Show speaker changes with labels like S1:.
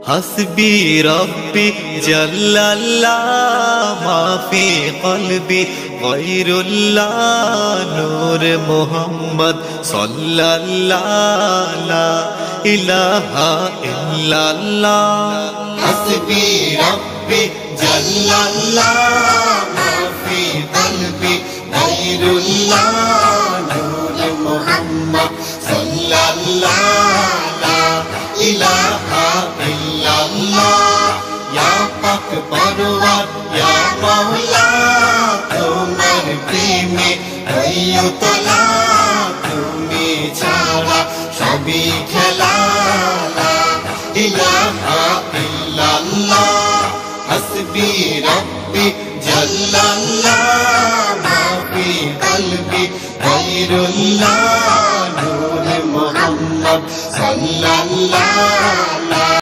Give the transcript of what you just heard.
S1: हस्बी रब्बी जल्लल्लाह माफी क़ल्बी गैरुल्लाह नूर मुहम्मद सल्लल्लाह ला इलाहा इल्लल्लाह। हस्बी रब्बी जल्लल्लाह माफी क़ल्बी गैरुल्लाह नूर मुहम्मद सल्लल्लाह ला इलाहा इल्लल्लाह। या पाक परवार या मौला तुम्हार प्रेमे हইয়ো তোলা তুমি ছাড়া সবই খেলা লা ইলাহা ইল্লাল্লাহ। হাসবি রব্বি জাল্লাল্লাহ মাফি কলবি গায়রুল্লাহ নূর মুহাম্মদ সাল্লাল্লাহ